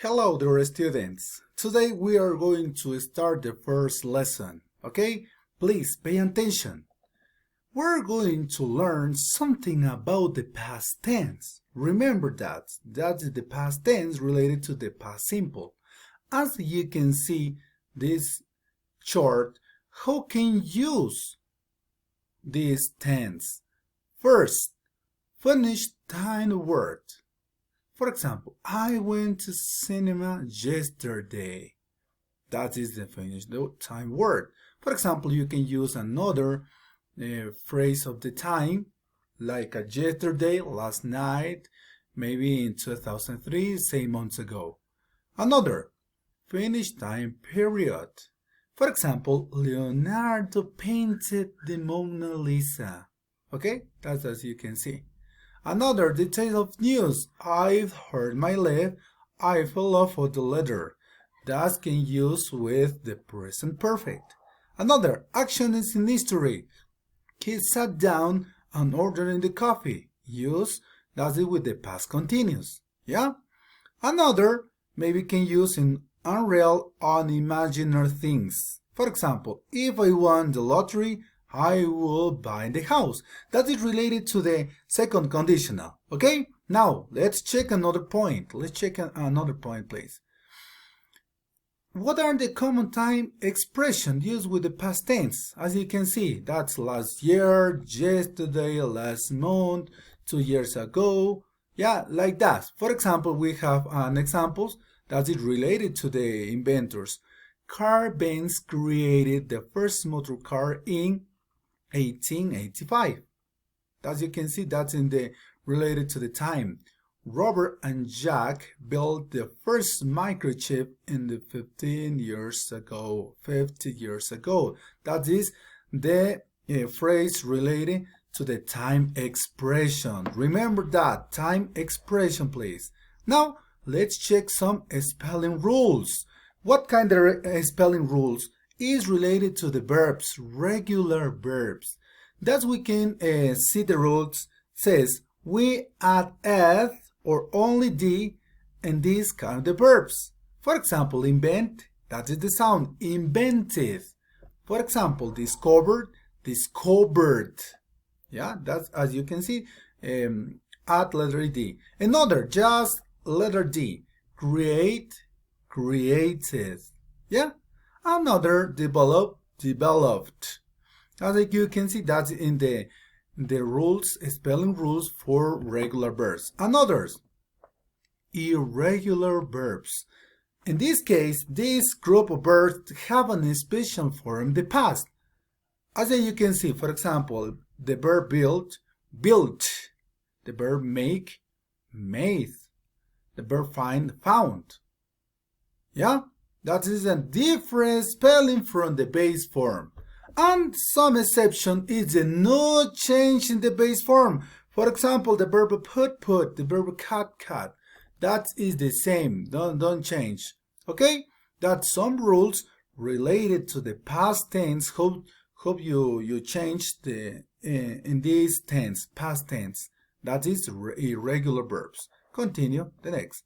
Hello dear students, today we are going to start the first lesson, okay? Please pay attention. We're going to learn something about the past tense. Remember that is the past tense related to the past simple. As you can see this chart, how can you use this tense? First, finished time word. For example, I went to cinema yesterday. That is the finished time word. For example, you can use another phrase of the time, like a yesterday, last night, maybe in 2003, say months ago. Another, finished time period. For example, Leonardo painted the Mona Lisa. Okay, that's as you can see. Another detail of news. I've hurt my leg. I fell off of the ladder. That can use with the present perfect. Another action is in history. He sat down and ordered the coffee. Use does it with the past continuous. Yeah? Another maybe can use in unreal, unimaginary things. For example, if I won the lottery, I will buy the house. That is related to the second conditional. Okay? Now, let's check another point. Let's check another point, please. What are the common time expressions used with the past tense? As you can see, that's last year, yesterday, last month, 2 years ago. Yeah, like that. For example, we have an example that is related to the inventors. Carl Benz created the first motor car in 1885. As you can see, that's in the related to the time. Robert and Jack built the first microchip in the 50 years ago. That is the phrase related to the time expression. Remember that, time expression, please. Now, let's check some spelling rules. What kind of spelling rules is related to the verbs, regular verbs? That we can see the rules says we add eth or only d in these kind of the verbs. For example, invent, that is the sound, invented. For example, discovered, discovered. Yeah, that's as you can see, add letter d. Another, just letter d, create, created. Yeah. Another, develop, developed. As you can see, that's in the rules, spelling rules for regular verbs. Another, irregular verbs. In this case, this group of verbs have an special form in the past. As you can see, for example, the verb build, built. The verb make, made. The verb find, found. Yeah? That is a different spelling from the base form. And some exception is the no change in the base form. For example, the verb put, the verb cut. That is the same. Don't change. Okay? That's some rules related to the past tense. Hope you change the in this tense, past tense. That is irregular verbs. Continue the next.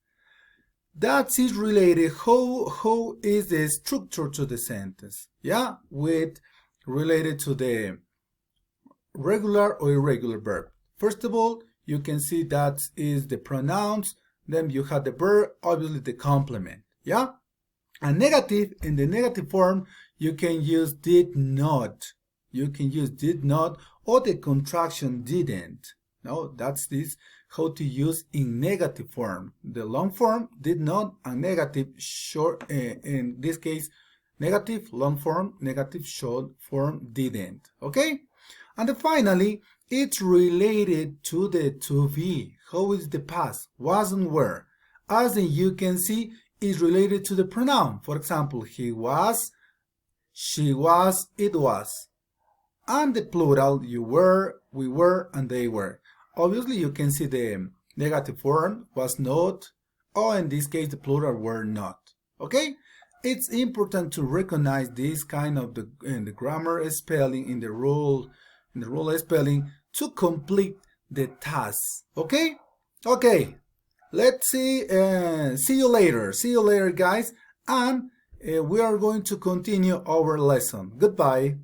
That is related, how is the structure to the sentence? Yeah, with related to the regular or irregular verb. First of all, you can see that is the pronouns, then you have the verb, obviously the complement. Yeah? And negative, in the negative form, you can use did not. You can use did not or the contraction didn't. No, that's this. How to use in negative form. The long form did not, and negative short, in this case, negative long form, negative short form didn't. Okay? And then finally, it's related to the to be. How is the past? Was and were. As you can see, is related to the pronoun. For example, he was, she was, it was. And the plural, you were, we were, and they were. Obviously, you can see the negative form was not, or in this case, the plural were not. Okay? It's important to recognize this kind of the grammar spelling in the rule spelling to complete the task. Okay? Okay. Let's see you later. See you later, guys. And we are going to continue our lesson. Goodbye.